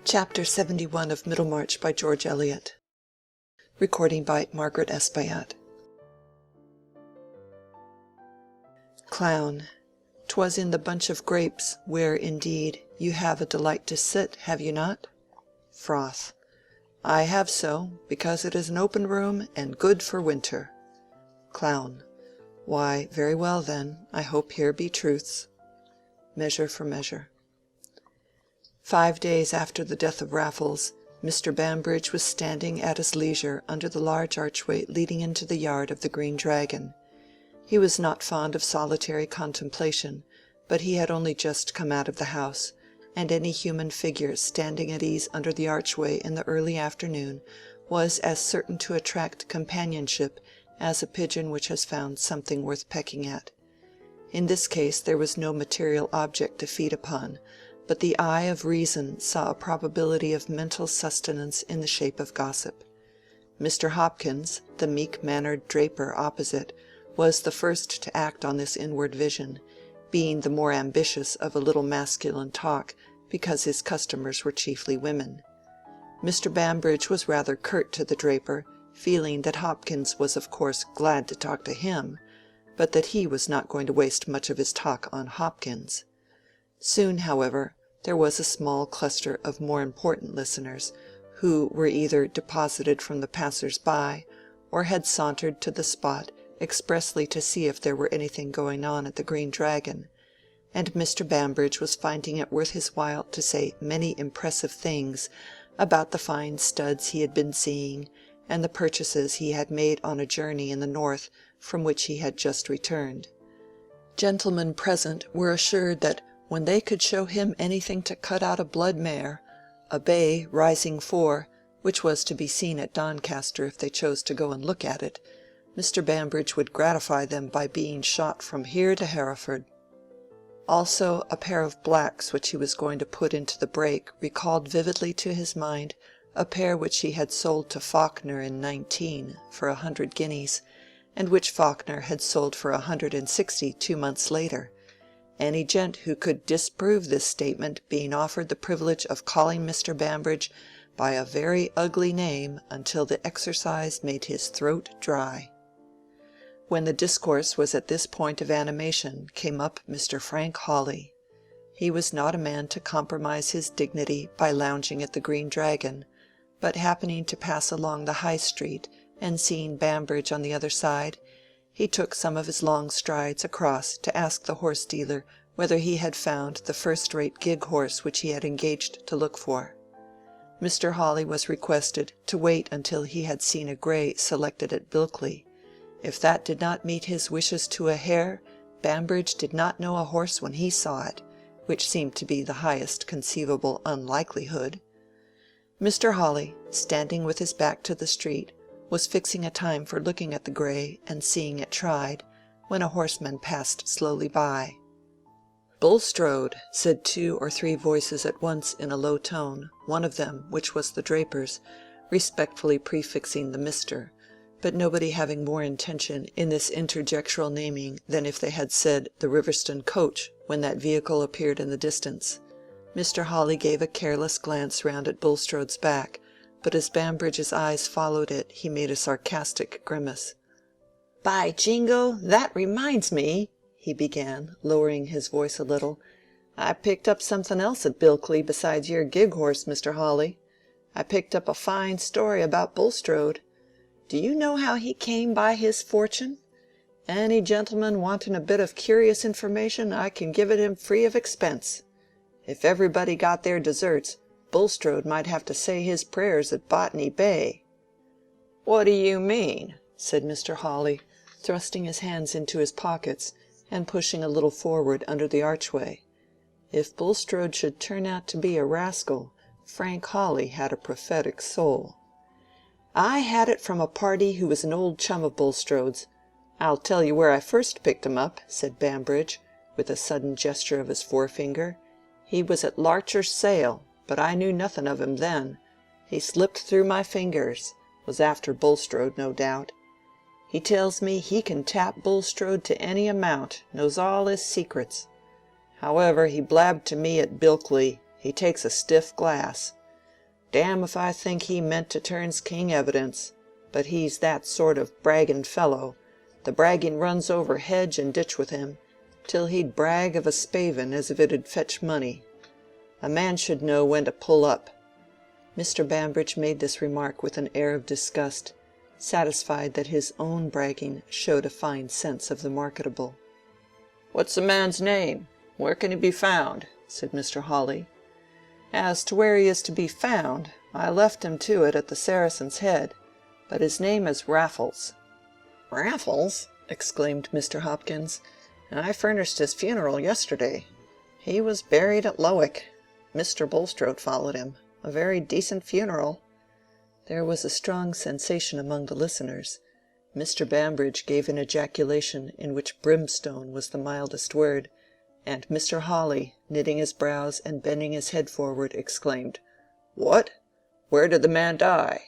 Chapter 71 of Middlemarch by George Eliot. Recording by Margaret Espaillat. Clown. 'Twas in the bunch of grapes, where, indeed, you have a delight to sit, have you not? Froth. I have so, because it is an open room, and good for winter. Clown. Why, very well then, I hope here be truths. Measure for Measure. 5 days after the death of Raffles, Mr. Bambridge was standing at his leisure under the large archway leading into the yard of the Green Dragon. He was not fond of solitary contemplation, but he had only just come out of the house, and any human figure standing at ease under the archway in the early afternoon was as certain to attract companionship as a pigeon which has found something worth pecking at. In this case there was no material object to feed upon, but the eye of reason saw a probability of mental sustenance in the shape of gossip. Mr. Hopkins, the meek-mannered draper opposite, was the first to act on this inward vision, being the more ambitious of a little masculine talk because his customers were chiefly women. Mr. Bambridge was rather curt to the draper, feeling that Hopkins was of course glad to talk to him, but that he was not going to waste much of his talk on Hopkins. Soon, however, there was a small cluster of more important listeners, who were either deposited from the passers-by, or had sauntered to the spot expressly to see if there were anything going on at the Green Dragon, and Mr. Bambridge was finding it worth his while to say many impressive things about the fine studs he had been seeing, and the purchases he had made on a journey in the north from which he had just returned. Gentlemen present were assured that when they could show him anything to cut out a blood mare, a bay rising 4, which was to be seen at Doncaster if they chose to go and look at it, Mr. Bambridge would gratify them by being shot from here to Hereford. Also a pair of blacks which he was going to put into the brake recalled vividly to his mind a pair which he had sold to Faulkner in 19 for 100 guineas, and which Faulkner had sold for 160 2 months later. Any gent who could disprove this statement being offered the privilege of calling Mr. Bambridge by a very ugly name until the exercise made his throat dry. When the discourse was at this point of animation came up Mr. Frank Hawley. He was not a man to compromise his dignity by lounging at the Green Dragon, but happening to pass along the High Street and seeing Bambridge on the other side, he took some of his long strides across to ask the horse-dealer whether he had found the first-rate gig-horse which he had engaged to look for. Mr. Hawley was requested to wait until he had seen a grey selected at Bilkley. If that did not meet his wishes to a hair, Bambridge did not know a horse when he saw it, which seemed to be the highest conceivable unlikelihood. Mr. Hawley, standing with his back to the street, was fixing a time for looking at the grey and seeing it tried, when a horseman passed slowly by. "Bulstrode," said 2 or 3 voices at once in a low tone, one of them, which was the draper's, respectfully prefixing the Mr., but nobody having more intention in this interjectural naming than if they had said the Riverston coach when that vehicle appeared in the distance. Mr. Hawley gave a careless glance round at Bulstrode's back, but as Bambridge's eyes followed it he made a sarcastic grimace. "By Jingo, that reminds me," he began, lowering his voice a little, "I picked up something else at Bilkley besides your gig-horse, Mr. Hawley. I picked up a fine story about Bulstrode. Do you know how he came by his fortune? Any gentleman wanting a bit of curious information I can give it him free of expense. If everybody got their deserts, Bulstrode might have to say his prayers at Botany Bay." "What do you mean?" said Mr. Hawley, thrusting his hands into his pockets and pushing a little forward under the archway. If Bulstrode should turn out to be a rascal, Frank Hawley had a prophetic soul. "I had it from a party who was an old chum of Bulstrode's. I'll tell you where I first picked him up," said Bambridge, with a sudden gesture of his forefinger. "He was at Larcher's sale, but I knew nothing of him then. He slipped through my fingers. Was after Bulstrode, no doubt. He tells me he can tap Bulstrode to any amount, knows all his secrets. However, he blabbed to me at Bilkley. He takes a stiff glass. Damn if I think he meant to turn's king evidence. But he's that sort of bragging fellow. The bragging runs over hedge and ditch with him, till he'd brag of a spavin as if it'd fetch money. A man should know when to pull up." Mr. Bambridge made this remark with an air of disgust, satisfied that his own bragging showed a fine sense of the marketable. "What's the man's name? Where can he be found?" said Mr. Hawley. "As to where he is to be found, I left him to it at the Saracen's Head, but his name is Raffles." "Raffles!" exclaimed Mr. Hopkins. "I furnished his funeral yesterday. He was buried at Lowick. Mr. Bulstrode followed him. A very decent funeral." There was a strong sensation among the listeners. Mr. Bambridge gave an ejaculation in which brimstone was the mildest word, and Mr. Hawley, knitting his brows and bending his head forward, exclaimed, "What? Where did the man die?"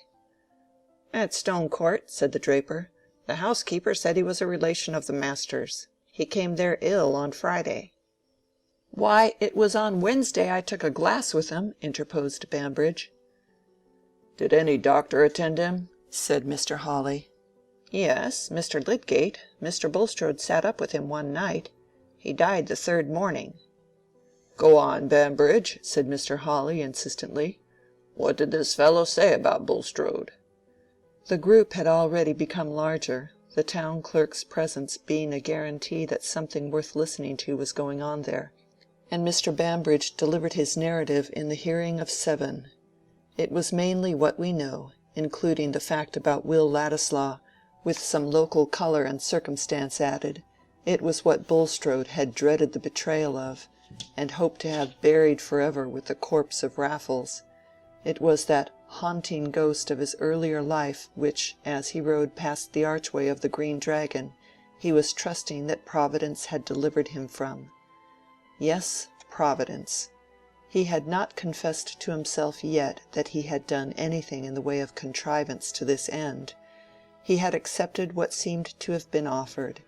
"At Stone Court," said the draper. "The housekeeper said he was a relation of the master's. He came there ill on Friday." "Why, it was on Wednesday I took a glass with him," interposed Bambridge. "Did any doctor attend him?" said Mr. Hawley. "Yes, Mr. Lydgate. Mr. Bulstrode sat up with him one night. He died the third morning." "Go on, Bambridge," said Mr. Hawley insistently. "What did this fellow say about Bulstrode?" The group had already become larger, the town clerk's presence being a guarantee that something worth listening to was going on there, and Mr. Bambridge delivered his narrative in the hearing of 7. It was mainly what we know, including the fact about Will Ladislaw, with some local color and circumstance added. It was what Bulstrode had dreaded the betrayal of, and hoped to have buried forever with the corpse of Raffles. It was that haunting ghost of his earlier life which, as he rode past the archway of the Green Dragon, he was trusting that Providence had delivered him from. Yes, Providence. He had not confessed to himself yet that he had done anything in the way of contrivance to this end. He had accepted what seemed to have been offered.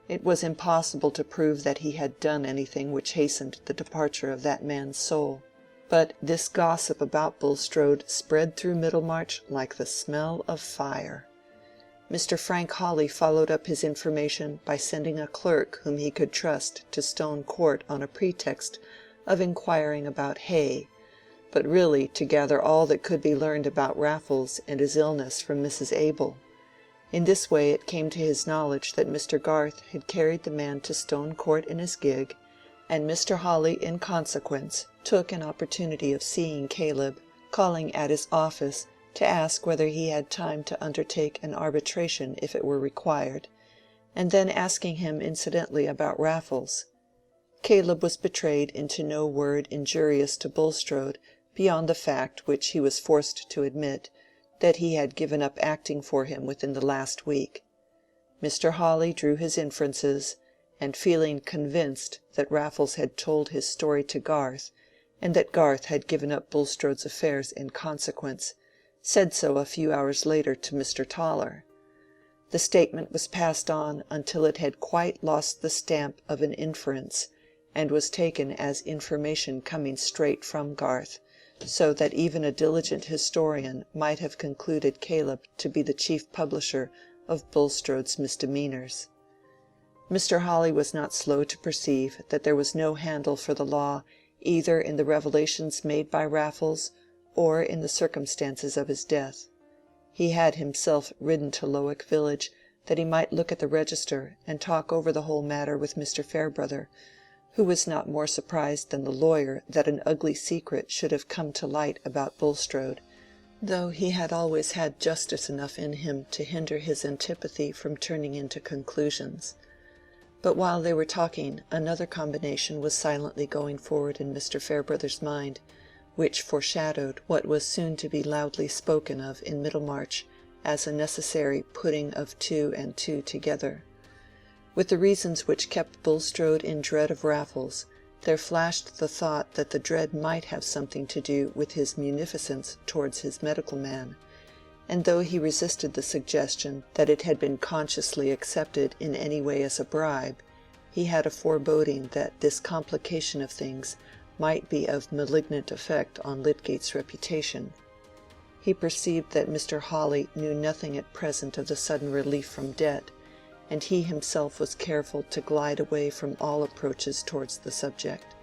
It was impossible to prove that he had done anything which hastened the departure of that man's soul. But this gossip about Bulstrode spread through Middlemarch like the smell of fire. Mr. Frank Hawley followed up his information by sending a clerk whom he could trust to Stone Court on a pretext of inquiring about hay, but really to gather all that could be learned about Raffles and his illness from Mrs. Abel. In this way it came to his knowledge that Mr. Garth had carried the man to Stone Court in his gig, and Mr. Hawley in consequence took an opportunity of seeing Caleb, calling at his office to ask whether he had time to undertake an arbitration if it were required, and then asking him incidentally about Raffles. Caleb was betrayed into no word injurious to Bulstrode beyond the fact which he was forced to admit, that he had given up acting for him within the last week. Mr. Hawley drew his inferences, and feeling convinced that Raffles had told his story to Garth, and that Garth had given up Bulstrode's affairs in consequence, said so a few hours later to Mr. Toller. The statement was passed on until it had quite lost the stamp of an inference, and was taken as information coming straight from Garth, so that even a diligent historian might have concluded Caleb to be the chief publisher of Bulstrode's misdemeanors. Mr. Hawley was not slow to perceive that there was no handle for the law either in the revelations made by Raffles or in the circumstances of his death. He had himself ridden to Lowick village that he might look at the register and talk over the whole matter with Mr. Farebrother, who was not more surprised than the lawyer that an ugly secret should have come to light about Bulstrode, though he had always had justice enough in him to hinder his antipathy from turning into conclusions. But while they were talking, another combination was silently going forward in Mr. Farebrother's mind, which foreshadowed what was soon to be loudly spoken of in Middlemarch as a necessary putting of 2 and 2 together. With the reasons which kept Bulstrode in dread of Raffles, there flashed the thought that the dread might have something to do with his munificence towards his medical man, and though he resisted the suggestion that it had been consciously accepted in any way as a bribe, he had a foreboding that this complication of things might be of malignant effect on Lydgate's reputation. He perceived that Mr. Hawley knew nothing at present of the sudden relief from debt, and he himself was careful to glide away from all approaches towards the subject.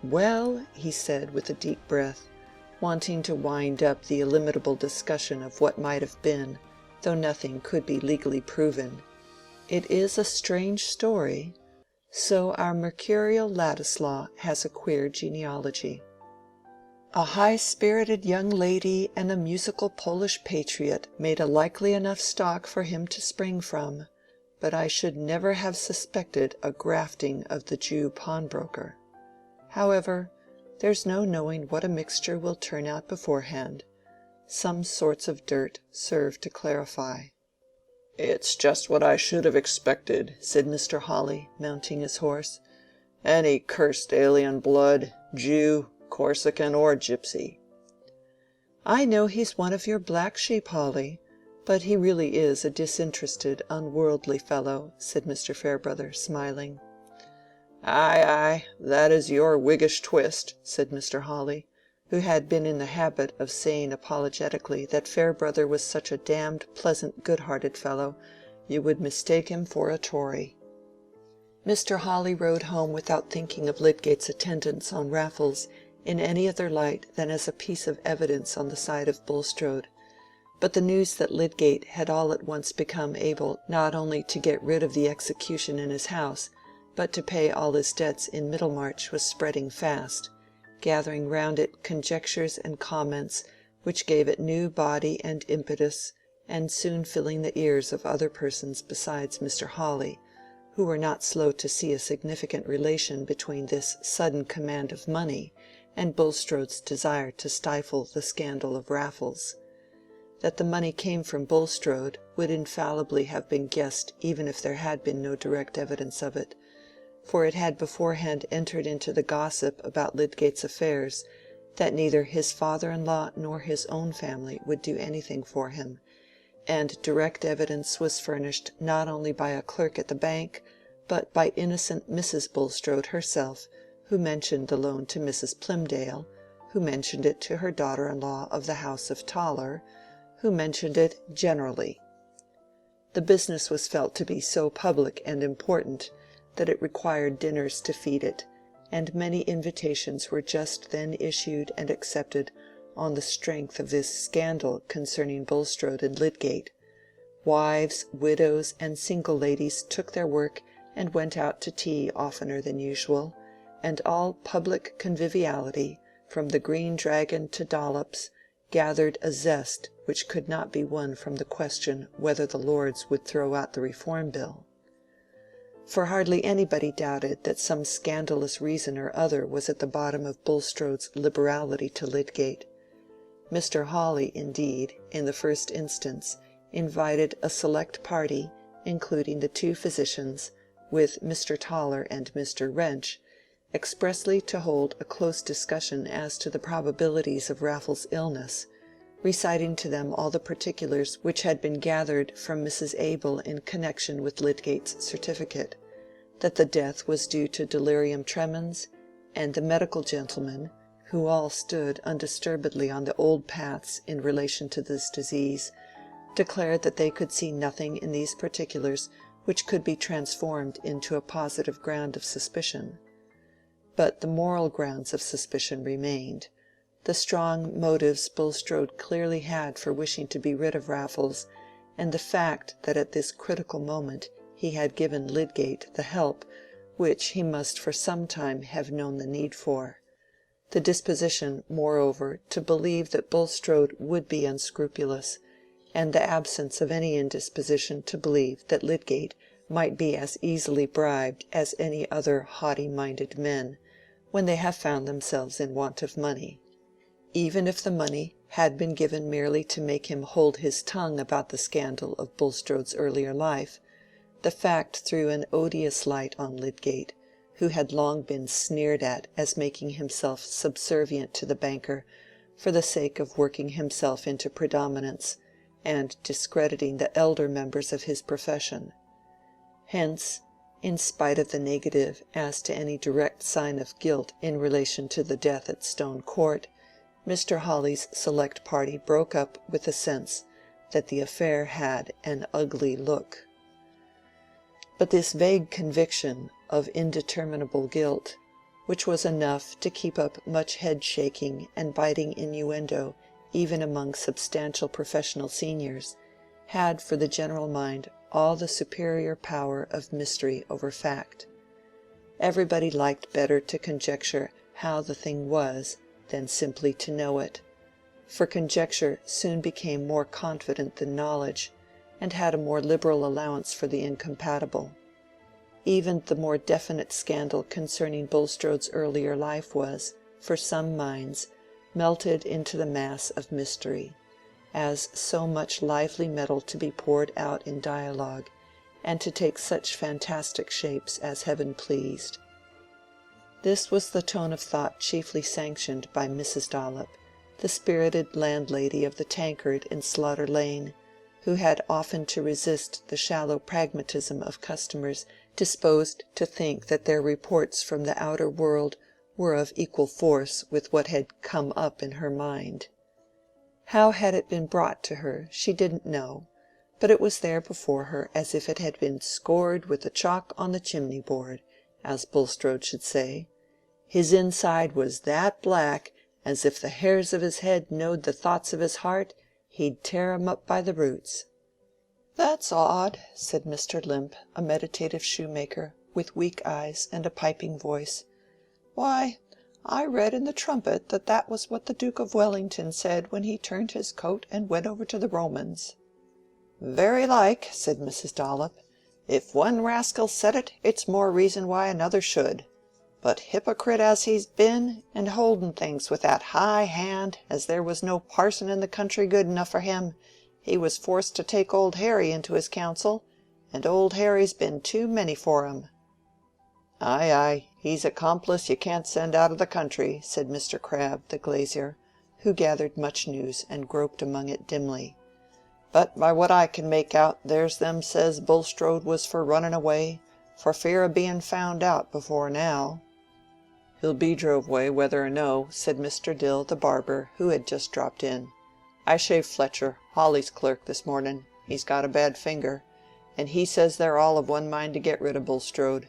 "Well," he said, with a deep breath, wanting to wind up the illimitable discussion of what might have been, though nothing could be legally proven, "it is a strange story. So our mercurial Ladislaw has a queer genealogy. A high-spirited young lady and a musical Polish patriot made a likely enough stock for him to spring from, but I should never have suspected a grafting of the Jew pawnbroker. However, there's no knowing what a mixture will turn out beforehand. Some sorts of dirt serve to clarify." "It's just what I should have expected," said Mr. Hawley, mounting his horse. "Any cursed alien blood, Jew, Corsican, or gypsy." "I know he's one of your black sheep, Hawley, but he really is a disinterested, unworldly fellow," said Mr. Farebrother, smiling. "Ay, ay, that is your Whiggish twist," said Mr. Hawley, who had been in the habit of saying apologetically that Farebrother was such a damned pleasant good-hearted fellow, you would mistake him for a Tory. Mr. Hawley rode home without thinking of Lydgate's attendance on Raffles in any other light than as a piece of evidence on the side of Bulstrode. But the news that Lydgate had all at once become able not only to get rid of the execution in his house, but to pay all his debts in Middlemarch was spreading fast, gathering round it conjectures and comments which gave it new body and impetus, and soon filling the ears of other persons besides Mr. Hawley, who were not slow to see a significant relation between this sudden command of money and Bulstrode's desire to stifle the scandal of Raffles. That the money came from Bulstrode would infallibly have been guessed even if there had been no direct evidence of it, for it had beforehand entered into the gossip about Lydgate's affairs that neither his father-in-law nor his own family would do anything for him, and direct evidence was furnished not only by a clerk at the bank, but by innocent Mrs. Bulstrode herself, who mentioned the loan to Mrs. Plymdale, who mentioned it to her daughter-in-law of the house of Toller, who mentioned it generally. The business was felt to be so public and important that it required dinners to feed it, and many invitations were just then issued and accepted on the strength of this scandal concerning Bulstrode and Lydgate. Wives, widows, and single ladies took their work and went out to tea oftener than usual, and all public conviviality, from the Green Dragon to Dollops, gathered a zest which could not be won from the question whether the Lords would throw out the Reform Bill. For hardly anybody doubted that some scandalous reason or other was at the bottom of Bulstrode's liberality to Lydgate. Mr. Hawley, indeed, in the first instance, invited a select party, including the two physicians, with Mr. Toller and Mr. Wrench, expressly to hold a close discussion as to the probabilities of Raffles' illness, reciting to them all the particulars which had been gathered from Mrs. Abel in connection with Lydgate's certificate, that the death was due to delirium tremens, and the medical gentlemen, who all stood undisturbedly on the old paths in relation to this disease, declared that they could see nothing in these particulars which could be transformed into a positive ground of suspicion. But the moral grounds of suspicion remained. The strong motives Bulstrode clearly had for wishing to be rid of Raffles, and the fact that at this critical moment he had given Lydgate the help which he must for some time have known the need for. The disposition, moreover, to believe that Bulstrode would be unscrupulous, and the absence of any indisposition to believe that Lydgate might be as easily bribed as any other haughty-minded men, when they have found themselves in want of money. Even if the money had been given merely to make him hold his tongue about the scandal of Bulstrode's earlier life, the fact threw an odious light on Lydgate, who had long been sneered at as making himself subservient to the banker for the sake of working himself into predominance, and discrediting the elder members of his profession. Hence, in spite of the negative as to any direct sign of guilt in relation to the death at Stone Court, Mr. Hawley's select party broke up with the sense that the affair had an ugly look. But this vague conviction of indeterminable guilt, which was enough to keep up much head-shaking and biting innuendo even among substantial professional seniors, had for the general mind all the superior power of mystery over fact. Everybody liked better to conjecture how the thing was than simply to know it, for conjecture soon became more confident than knowledge, and had a more liberal allowance for the incompatible. Even the more definite scandal concerning Bulstrode's earlier life was, for some minds, melted into the mass of mystery, as so much lively metal to be poured out in dialogue, and to take such fantastic shapes as heaven pleased. This was the tone of thought chiefly sanctioned by Mrs. Dollop, the spirited landlady of the Tankard in Slaughter Lane, who had often to resist the shallow pragmatism of customers disposed to think that their reports from the outer world were of equal force with what had come up in her mind. How had it been brought to her she didn't know, but it was there before her as if it had been scored with the chalk on the chimney-board, as Bulstrode should say. His inside was that black as if the hairs of his head knowed the thoughts of his heart, he'd tear 'em up by the roots. "That's odd," said Mr. Limp, a meditative shoemaker, with weak eyes and a piping voice. "Why, I read in the Trumpet that that was what the Duke of Wellington said when he turned his coat and went over to the Romans." "Very like," said Mrs. Dollop. "If one rascal said it, it's more reason why another should. But hypocrite as he's been, and holding things with that high hand, as there was no parson in the country good enough for him, he was forced to take old Harry into his counsel, and old Harry's been too many for him." "Ay, ay, he's a 'complice you can't send out of the country," said Mr. Crabbe, the glazier, who gathered much news and groped among it dimly. "But by what I can make out, there's them says Bulstrode was for running away, for fear of being found out before now." "He'll be drove away whether or no," said Mr. Dill, the barber, who had just dropped in. "I shaved Fletcher, Hawley's clerk, this morning. He's got a bad finger, and he says they're all of one mind to get rid of Bulstrode.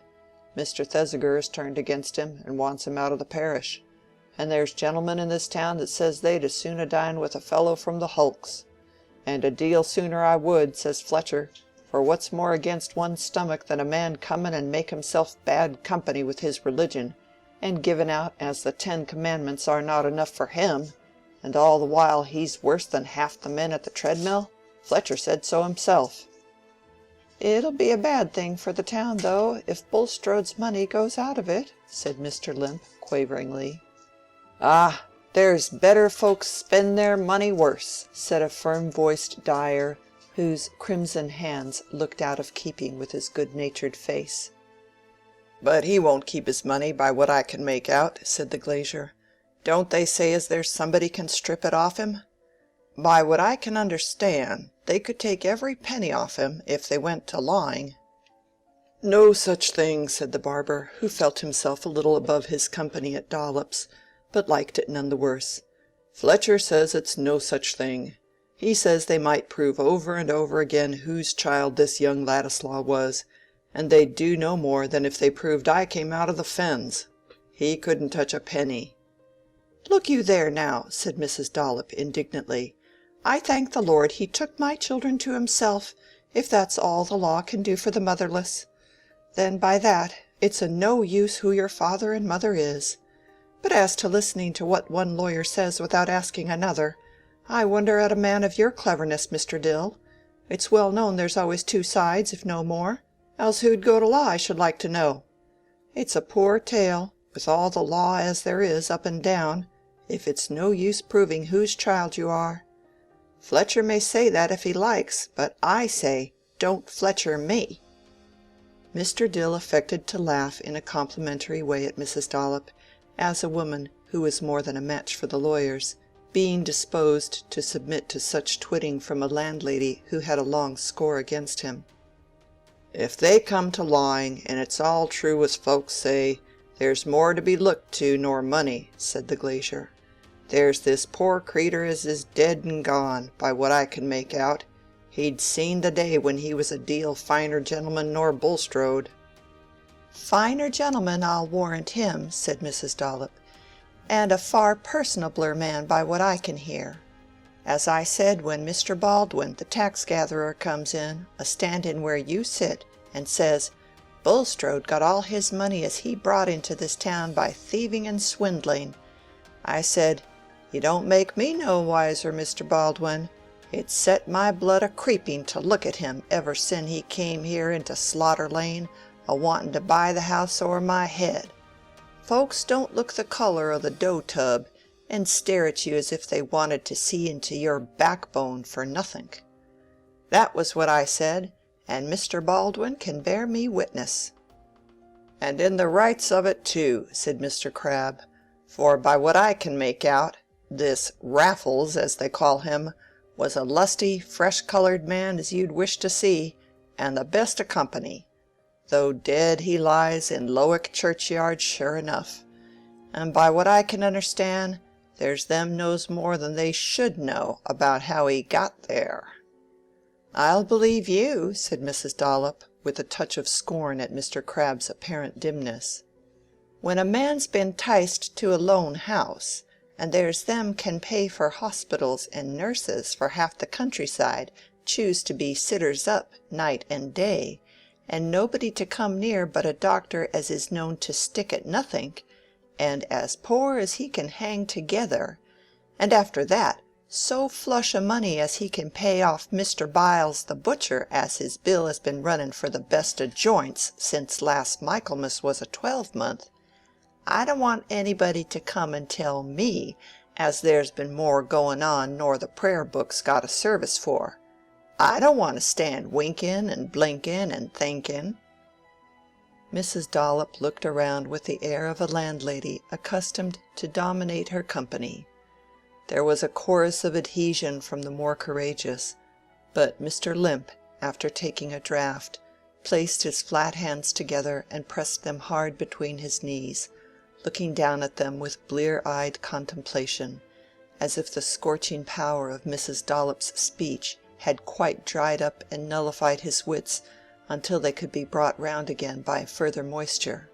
Mr. Thesiger has turned against him, and wants him out of the parish. And there's gentlemen in this town that says they'd as soon a dine with a fellow from the hulks. And a deal sooner I would, says Fletcher, for what's more against one's stomach than a man coming and make himself bad company with his religion, and giving out as the 10 Commandments are not enough for him, and all the while he's worse than half the men at the treadmill? Fletcher said so himself." "It'll be a bad thing for the town, though, if Bulstrode's money goes out of it," said Mr. Limp, quaveringly. "Ah, there's better folks spend their money worse," said a firm-voiced dyer, whose crimson hands looked out of keeping with his good-natured face. "But he won't keep his money by what I can make out," said the glazier. "Don't they say as there's somebody can strip it off him? By what I can understand, they could take every penny off him if they went to lawing." "No such thing," said the barber, who felt himself a little above his company at Dollop's, but liked it none the worse. "Fletcher says it's no such thing. He says they might prove over and over again whose child this young Ladislaw was, and they'd do no more than if they proved I came out of the fens. He couldn't touch a penny." "Look you there now," said Mrs. Dollop indignantly. "I thank the Lord he took my children to himself, if that's all the law can do for the motherless. Then by that, it's a no use who your father and mother is. But as to listening to what one lawyer says without asking another, I wonder at a man of your cleverness, Mr. Dill. It's well known there's always 2 sides, if no more, else who'd go to law, I should like to know. It's a poor tale, with all the law as there is up and down, if it's no use proving whose child you are. Fletcher may say that if he likes, but I say, don't Fletcher me." Mr. Dill affected to laugh in a complimentary way at Mrs. Dollop, as a woman who was more than a match for the lawyers, being disposed to submit to such twitting from a landlady who had a long score against him. "If they come to lawing, and it's all true as folks say, there's more to be looked to nor money," said the glazier. There's this poor creetur as is dead and gone, by what I can make out. He'd seen the day when he was a deal finer gentleman nor Bulstrode." "Finer gentleman, I'll warrant him," said Mrs. Dollop, "and a far personabler man by what I can hear. As I said when Mr. Baldwin, the tax-gatherer, comes in, a-standing where you sit, and says, 'Bulstrode got all his money as he brought into this town by thieving and swindling,' I said, 'You don't make me no wiser, Mr. Baldwin. It set my blood a-creeping to look at him ever sin he came here into Slaughter Lane, a-wanting to buy the house o'er my head. Folks don't look the color o' the dough-tub, and stare at you as if they wanted to see into your backbone for nothink.' That was what I said, and Mr. Baldwin can bear me witness." "And in the rights of it too," said Mr. Crabbe, "for by what I can make out, this Raffles, as they call him, was a lusty, fresh-colored man as you'd wish to see, and the best o' company. Though dead he lies in Lowick churchyard sure enough. And by what I can understand, there's them knows more than they should know about how he got there." "I'll believe you," said Mrs. Dollop, with a touch of scorn at Mr. Crabbe's apparent dimness. "When a man's been 'ticed to a lone house, and there's them can pay for hospitals and nurses for half the countryside choose to be sitters up night and day, and nobody to come near but a doctor as is known to stick at nothink, and as poor as he can hang together, and after that so flush o' money as he can pay off Mr. Biles the butcher as his bill has been running for the best o' joints since last Michaelmas was a 12-month, I don't want anybody to come and tell me as there's been more going on nor the prayer book's got a service for. I don't want to stand winking and blinking and thinking." Mrs. Dollop looked around with the air of a landlady accustomed to dominate her company. There was a chorus of adhesion from the more courageous, but Mr. Limp, after taking a draught, placed his flat hands together and pressed them hard between his knees, looking down at them with blear-eyed contemplation, as if the scorching power of Mrs. Dollop's speech had quite dried up and nullified his wits until they could be brought round again by further moisture.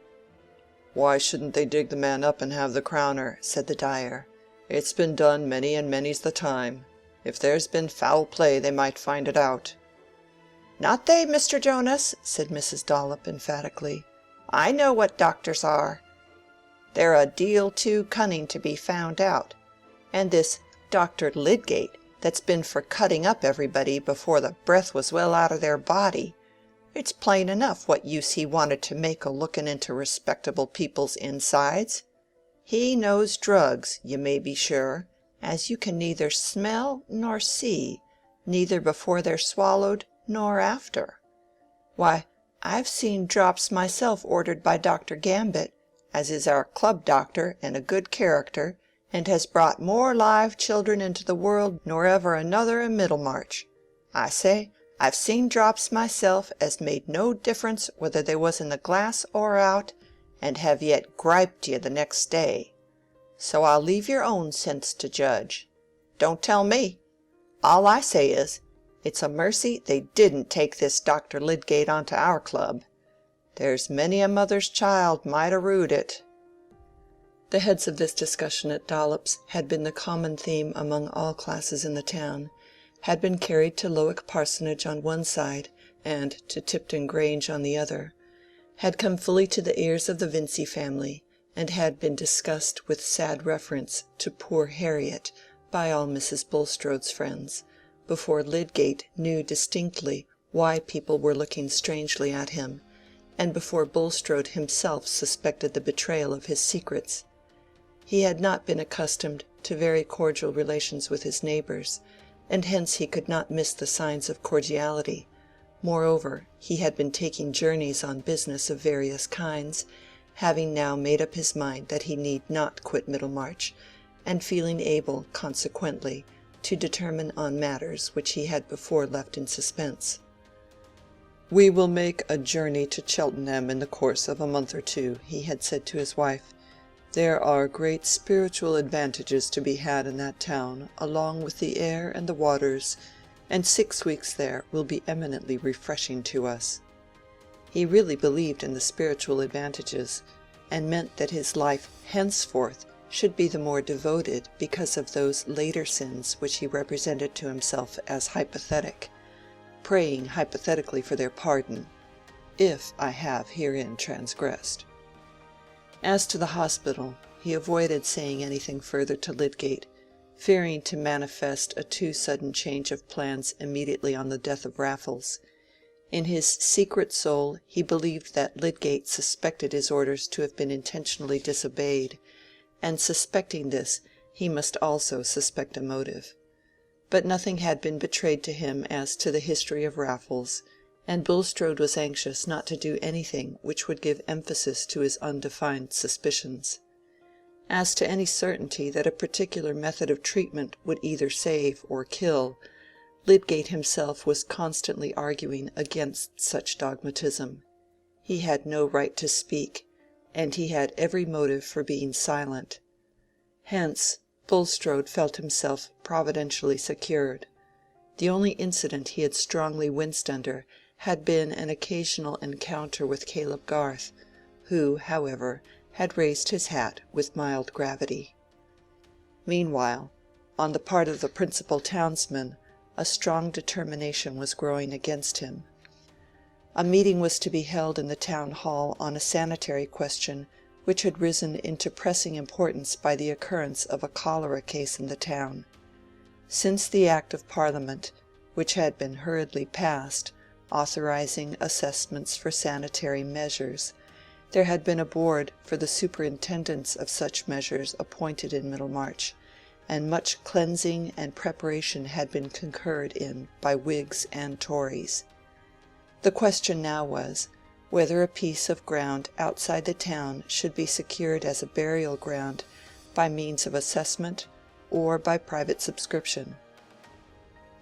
"Why shouldn't they dig the man up and have the crowner?" said the dyer. "It's been done many and many's the time. If there's been foul play they might find it out." "Not they, Mr. Jonas," said Mrs. Dollop emphatically. "I know what doctors are. They're a deal too cunning to be found out. And this Dr. Lydgate, that's been for cutting up everybody before the breath was well out of their body, it's plain enough what use he wanted to make o' looking into respectable people's insides. He knows drugs, you may be sure, as you can neither smell nor see, neither before they're swallowed nor after. Why, I've seen drops myself ordered by Dr. Gambit, as is our club doctor and a good character, and has brought more live children into the world nor ever another in Middlemarch. I say, I've seen drops myself as made no difference whether they was in the glass or out, and have yet griped you the next day. So I'll leave your own sense to judge. Don't tell me. All I say is, it's a mercy they didn't take this Dr. Lydgate onto our club. There's many a mother's child might ha' rued it." The heads of this discussion at Dollop's had been the common theme among all classes in the town, had been carried to Lowick Parsonage on one side and to Tipton Grange on the other, had come fully to the ears of the Vincy family, and had been discussed with sad reference to poor Harriet by all Mrs. Bulstrode's friends, before Lydgate knew distinctly why people were looking strangely at him, and before Bulstrode himself suspected the betrayal of his secrets. He had not been accustomed to very cordial relations with his neighbors, and hence he could not miss the signs of cordiality. Moreover, he had been taking journeys on business of various kinds, having now made up his mind that he need not quit Middlemarch, and feeling able, consequently, to determine on matters which he had before left in suspense. "We will make a journey to Cheltenham in the course of a month or two," he had said to his wife, There are great spiritual advantages to be had in that town, along with the air and the waters, and 6 weeks there will be eminently refreshing to us." He really believed in the spiritual advantages, and meant that his life henceforth should be the more devoted because of those later sins which he represented to himself as hypothetic, praying hypothetically for their pardon, "if I have herein transgressed." As to the hospital, he avoided saying anything further to Lydgate, fearing to manifest a too sudden change of plans immediately on the death of Raffles. In his secret soul he believed that Lydgate suspected his orders to have been intentionally disobeyed, and suspecting this he must also suspect a motive. But nothing had been betrayed to him as to the history of Raffles, and Bulstrode was anxious not to do anything which would give emphasis to his undefined suspicions. As to any certainty that a particular method of treatment would either save or kill, Lydgate himself was constantly arguing against such dogmatism. He had no right to speak, and he had every motive for being silent. Hence Bulstrode felt himself providentially secured. The only incident he had strongly winced under had been an occasional encounter with Caleb Garth, who, however, had raised his hat with mild gravity. Meanwhile, on the part of the principal townsmen, a strong determination was growing against him. A meeting was to be held in the town hall on a sanitary question which had risen into pressing importance by the occurrence of a cholera case in the town. Since the Act of Parliament, which had been hurriedly passed, authorizing assessments for sanitary measures, there had been a board for the superintendence of such measures appointed in Middlemarch, and much cleansing and preparation had been concurred in by Whigs and Tories. The question now was, whether a piece of ground outside the town should be secured as a burial ground by means of assessment or by private subscription.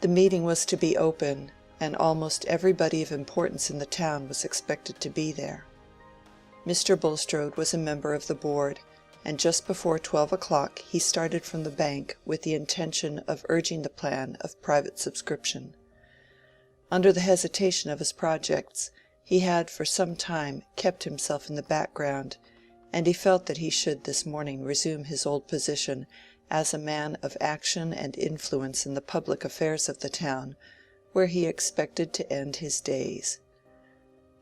The meeting was to be open, and almost everybody of importance in the town was expected to be there. Mr. Bulstrode was a member of the board, and just before 12 o'clock he started from the bank with the intention of urging the plan of private subscription. Under the hesitation of his projects, he had for some time kept himself in the background, and he felt that he should this morning resume his old position as a man of action and influence in the public affairs of the town, where he expected to end his days.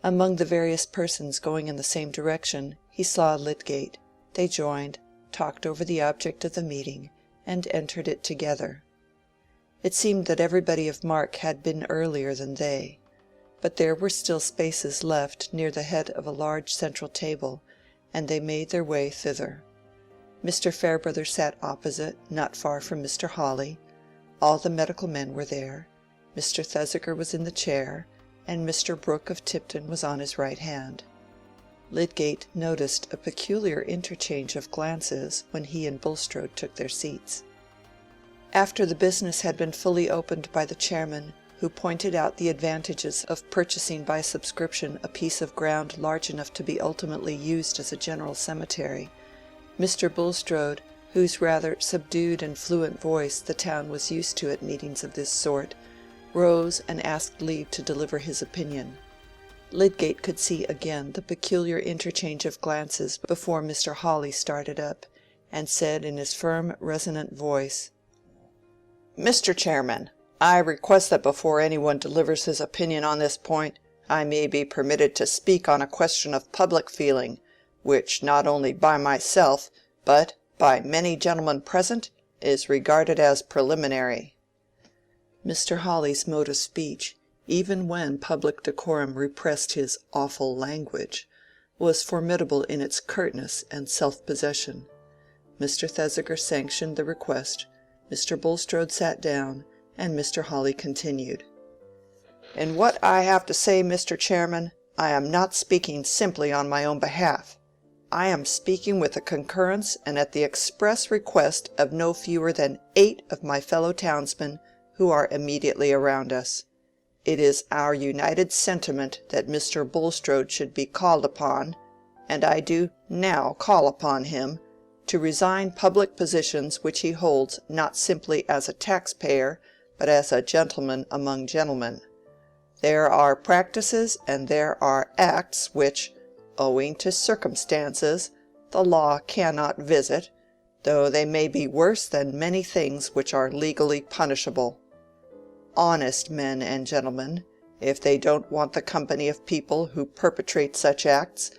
Among the various persons going in the same direction, he saw Lydgate. They joined, talked over the object of the meeting, and entered it together. It seemed that everybody of mark had been earlier than they, but there were still spaces left near the head of a large central table, and they made their way thither. Mr. Farebrother sat opposite, not far from Mr. Hawley. All the medical men were there. Mr. Thesiger was in the chair, and Mr. Brooke of Tipton was on his right hand. Lydgate noticed a peculiar interchange of glances when he and Bulstrode took their seats. After the business had been fully opened by the chairman, who pointed out the advantages of purchasing by subscription a piece of ground large enough to be ultimately used as a general cemetery, Mr. Bulstrode, whose rather subdued and fluent voice the town was used to at meetings of this sort, rose and asked leave to deliver his opinion. Lydgate could see again the peculiar interchange of glances before Mr. Hawley started up, and said in his firm, resonant voice, "Mr. Chairman, I request that before anyone delivers his opinion on this point, I may be permitted to speak on a question of public feeling, which not only by myself, but by many gentlemen present, is regarded as preliminary." Mr. Hawley's mode of speech, even when public decorum repressed his awful language, was formidable in its curtness and self-possession. Mr. Thesiger sanctioned the request, Mr. Bulstrode sat down, and Mr. Hawley continued. "In what I have to say, Mr. Chairman, I am not speaking simply on my own behalf. I am speaking with the concurrence and at the express request of no fewer than 8 of my fellow townsmen who are immediately around us. It is our united sentiment that Mr. Bulstrode should be called upon, and I do now call upon him, to resign public positions which he holds not simply as a taxpayer, but as a gentleman among gentlemen. There are practices and there are acts which, owing to circumstances, the law cannot visit, though they may be worse than many things which are legally punishable. Honest men and gentlemen, if they don't want the company of people who perpetrate such acts,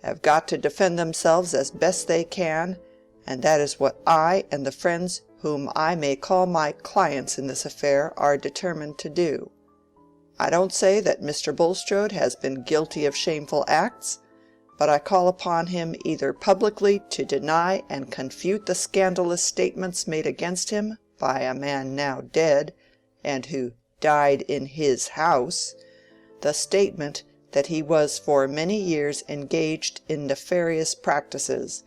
have got to defend themselves as best they can, and that is what I and the friends whom I may call my clients in this affair are determined to do. I don't say that Mr. Bulstrode has been guilty of shameful acts, but I call upon him either publicly to deny and confute the scandalous statements made against him by a man now dead, and who died in his house, the statement that he was for many years engaged in nefarious practices,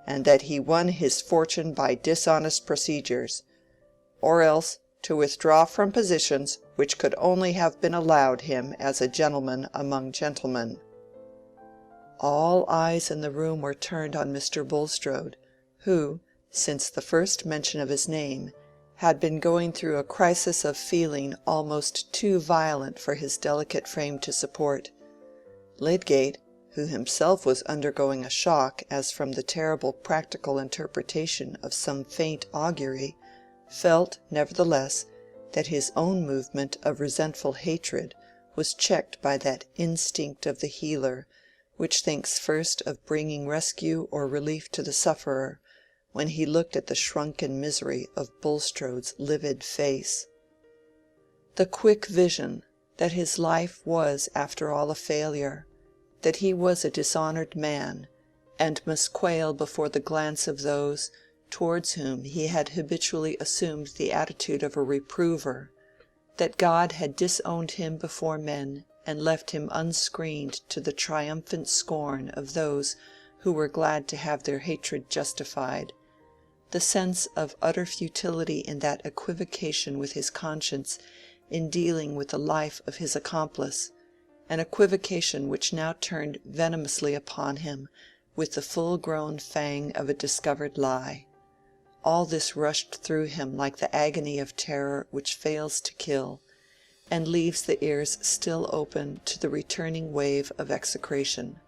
and that he won his fortune by dishonest procedures, or else to withdraw from positions which could only have been allowed him as a gentleman among gentlemen." All eyes in the room were turned on Mr. Bulstrode, who, since the first mention of his name, had been going through a crisis of feeling almost too violent for his delicate frame to support. Lydgate, who himself was undergoing a shock as from the terrible practical interpretation of some faint augury, felt, nevertheless, that his own movement of resentful hatred was checked by that instinct of the healer which thinks first of bringing rescue or relief to the sufferer, when he looked at the shrunken misery of Bulstrode's livid face. The quick vision that his life was after all a failure, that he was a dishonored man, and must quail before the glance of those towards whom he had habitually assumed the attitude of a reprover, that God had disowned him before men and left him unscreened to the triumphant scorn of those who were glad to have their hatred justified, the sense of utter futility in that equivocation with his conscience in dealing with the life of his accomplice, an equivocation which now turned venomously upon him with the full-grown fang of a discovered lie. All this rushed through him like the agony of terror which fails to kill, and leaves the ears still open to the returning wave of execration.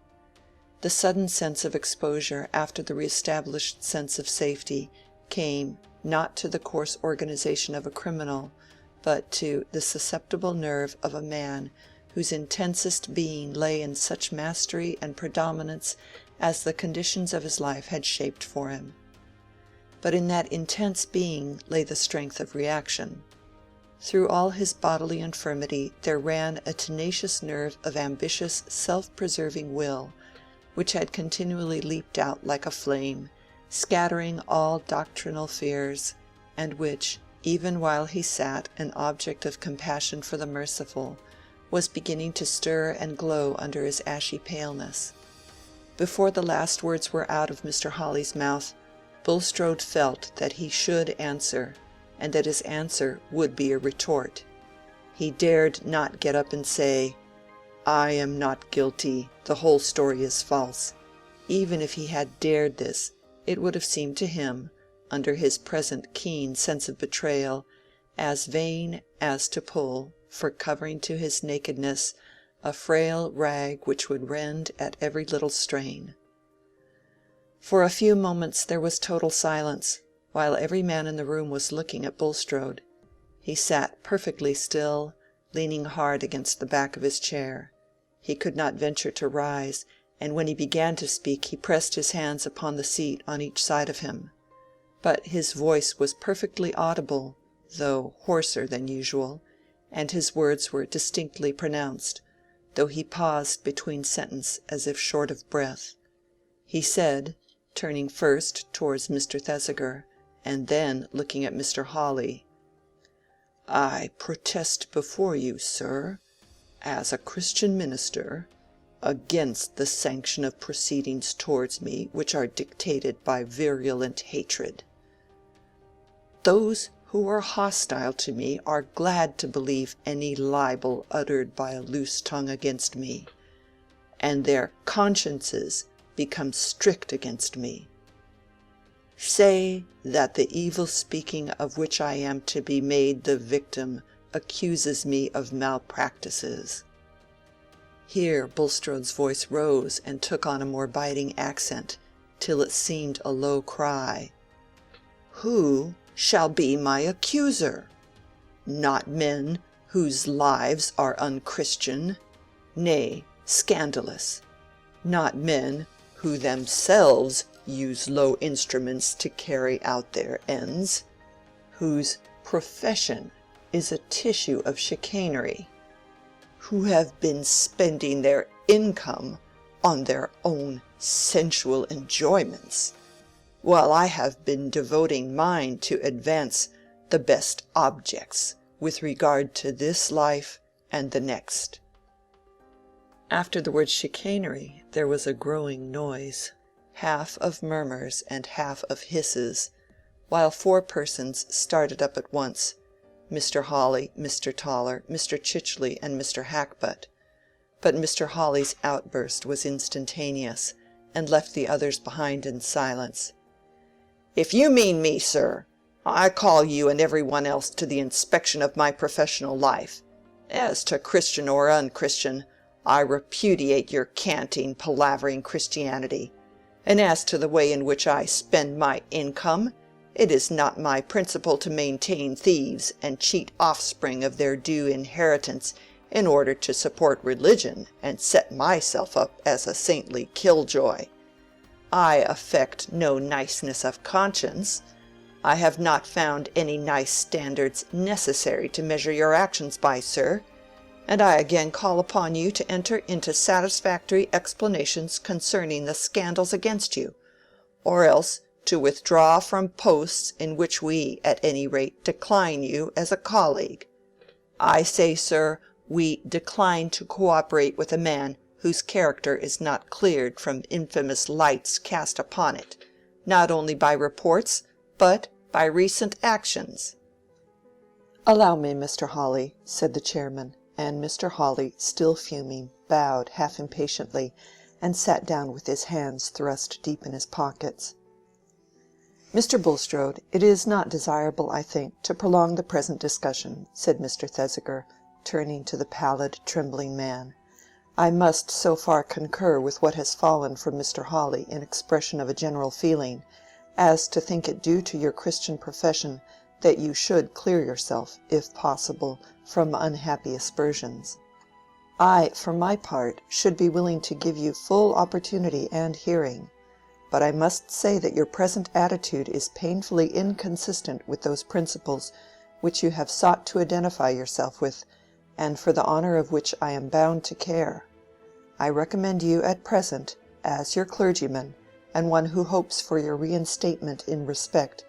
The sudden sense of exposure after the re-established sense of safety came, not to the coarse organization of a criminal, but to the susceptible nerve of a man whose intensest being lay in such mastery and predominance as the conditions of his life had shaped for him. But in that intense being lay the strength of reaction. Through all his bodily infirmity there ran a tenacious nerve of ambitious, self-preserving will, which had continually leaped out like a flame, scattering all doctrinal fears, and which, even while he sat an object of compassion for the merciful, was beginning to stir and glow under his ashy paleness. Before the last words were out of Mr. Hawley's mouth, Bulstrode felt that he should answer, and that his answer would be a retort. He dared not get up and say, "I am not guilty, the whole story is false." Even if he had dared this, it would have seemed to him, under his present keen sense of betrayal, as vain as to pull, for covering to his nakedness, a frail rag which would rend at every little strain. For a few moments there was total silence, while every man in the room was looking at Bulstrode. He sat perfectly still, leaning hard against the back of his chair. He could not venture to rise, and when he began to speak he pressed his hands upon the seat on each side of him. But his voice was perfectly audible, though hoarser than usual, and his words were distinctly pronounced, though he paused between sentence as if short of breath. He said, turning first towards Mr. Thesiger, and then looking at Mr. Hawley, "I protest before you, sir, as a Christian minister, against the sanction of proceedings towards me which are dictated by virulent hatred. Those who are hostile to me are glad to believe any libel uttered by a loose tongue against me, and their consciences become strict against me. Say that the evil speaking of which I am to be made the victim accuses me of malpractices." Here Bulstrode's voice rose and took on a more biting accent, till it seemed a low cry. "Who shall be my accuser? Not men whose lives are unchristian, nay, scandalous; not men who themselves use low instruments to carry out their ends, whose profession is a tissue of chicanery, who have been spending their income on their own sensual enjoyments, while I have been devoting mine to advance the best objects with regard to this life and the next." After the word chicanery there was a growing noise, half of murmurs and half of hisses, while 4 persons started up at once: Mr. Hawley, Mr. Toller, Mr. Chichely, and Mr. Hackbutt. But Mr. Hawley's outburst was instantaneous, and left the others behind in silence. "If you mean me, sir, I call you and every one else to the inspection of my professional life. As to Christian or unchristian, I repudiate your canting, palavering Christianity. And as to the way in which I spend my income, it is not my principle to maintain thieves and cheat offspring of their due inheritance in order to support religion and set myself up as a saintly killjoy. I affect no niceness of conscience. I have not found any nice standards necessary to measure your actions by, sir, and I again call upon you to enter into satisfactory explanations concerning the scandals against you, or else to withdraw from posts in which we, at any rate, decline you as a colleague. I say, sir, we decline to cooperate with a man whose character is not cleared from infamous lights cast upon it, not only by reports, but by recent actions." "Allow me, Mr. Hawley," said the chairman, and Mr. Hawley, still fuming, bowed half impatiently, and sat down with his hands thrust deep in his pockets. "Mr. Bulstrode, it is not desirable, I think, to prolong the present discussion," said Mr. Thesiger, turning to the pallid, trembling man. "I must so far concur with what has fallen from Mr. Hawley in expression of a general feeling, as to think it due to your Christian profession that you should clear yourself, if possible, from unhappy aspersions. I, for my part, should be willing to give you full opportunity and hearing, but I must say that your present attitude is painfully inconsistent with those principles which you have sought to identify yourself with, and for the honor of which I am bound to care. I recommend you at present, as your clergyman, and one who hopes for your reinstatement in respect,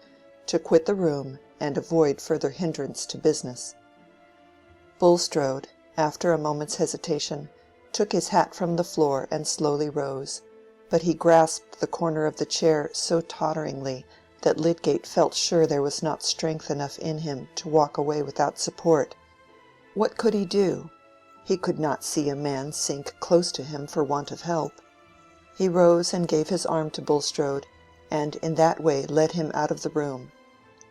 to quit the room and avoid further hindrance to business." Bulstrode, after a moment's hesitation, took his hat from the floor and slowly rose, but he grasped the corner of the chair so totteringly that Lydgate felt sure there was not strength enough in him to walk away without support. What could he do? He could not see a man sink close to him for want of help. He rose and gave his arm to Bulstrode, and in that way led him out of the room.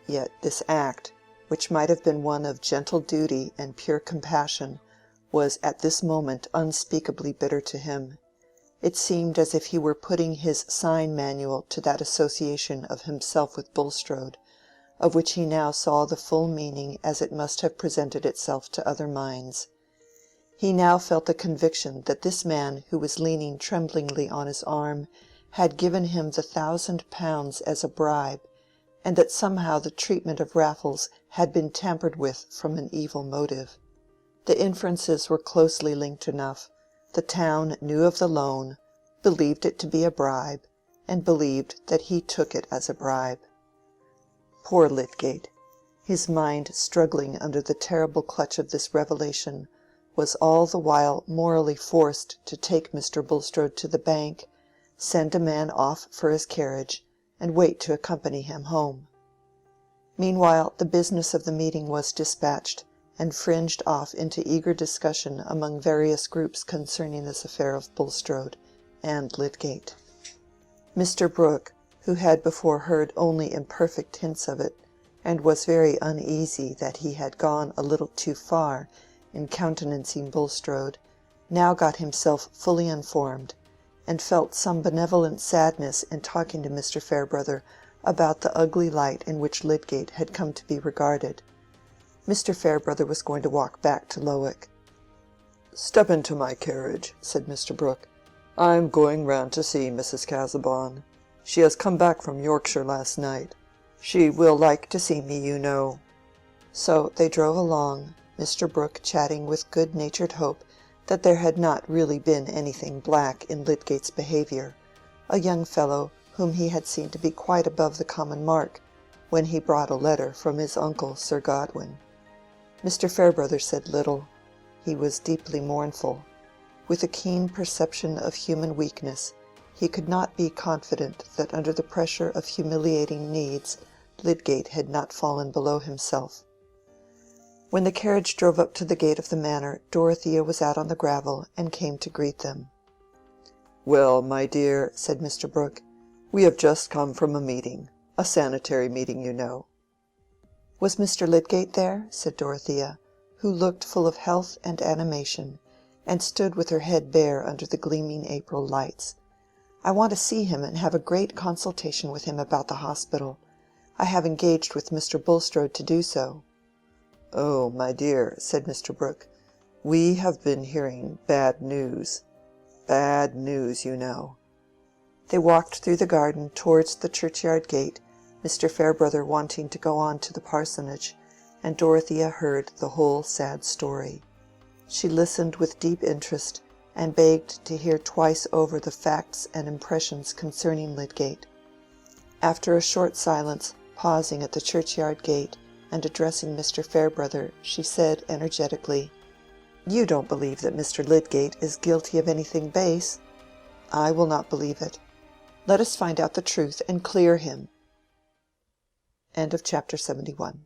Yet this act, which might have been one of gentle duty and pure compassion, was at this moment unspeakably bitter to him. It seemed as if he were putting his sign manual to that association of himself with Bulstrode, of which he now saw the full meaning as it must have presented itself to other minds. He now felt the conviction that this man who was leaning tremblingly on his arm had given him the £1,000 as a bribe, and that somehow the treatment of Raffles had been tampered with from an evil motive. The inferences were closely linked enough. The town knew of the loan, believed it to be a bribe, and believed that he took it as a bribe. Poor Lydgate, his mind struggling under the terrible clutch of this revelation, was all the while morally forced to take Mr. Bulstrode to the bank, send a man off for his carriage, and wait to accompany him home. Meanwhile the business of the meeting was dispatched, and fringed off into eager discussion among various groups concerning this affair of Bulstrode and Lydgate. Mr. Brooke, who had before heard only imperfect hints of it, and was very uneasy that he had gone a little too far in countenancing Bulstrode, now got himself fully informed, and felt some benevolent sadness in talking to Mr. Farebrother about the ugly light in which Lydgate had come to be regarded. Mr. Farebrother was going to walk back to Lowick. "Step into my carriage," said Mr. Brooke. "I'm going round to see Mrs. Casaubon. She has come back from Yorkshire last night. She will like to see me, you know." So they drove along, Mr. Brooke chatting with good-natured hope that there had not really been anything black in Lydgate's behavior, a young fellow whom he had seen to be quite above the common mark, when he brought a letter from his uncle Sir Godwin. Mr. Farebrother said little. He was deeply mournful. With a keen perception of human weakness, he could not be confident that under the pressure of humiliating needs Lydgate had not fallen below himself. When the carriage drove up to the gate of the manor, Dorothea was out on the gravel and came to greet them. "Well, my dear," said Mr. Brooke, "we have just come from a meeting—a sanitary meeting, you know." "Was Mr. Lydgate there?" said Dorothea, who looked full of health and animation, and stood with her head bare under the gleaming April lights. "I want to see him and have a great consultation with him about the hospital. I have engaged with Mr. Bulstrode to do so." "Oh, my dear," said Mr. Brooke, "we have been hearing bad news. Bad news, you know." They walked through the garden towards the churchyard gate, Mr. Farebrother wanting to go on to the parsonage, and Dorothea heard the whole sad story. She listened with deep interest, and begged to hear twice over the facts and impressions concerning Lydgate. After a short silence, pausing at the churchyard gate and addressing Mr. Farebrother, she said energetically, "You don't believe that Mr. Lydgate is guilty of anything base? I will not believe it. Let us find out the truth and clear him." End of chapter 71.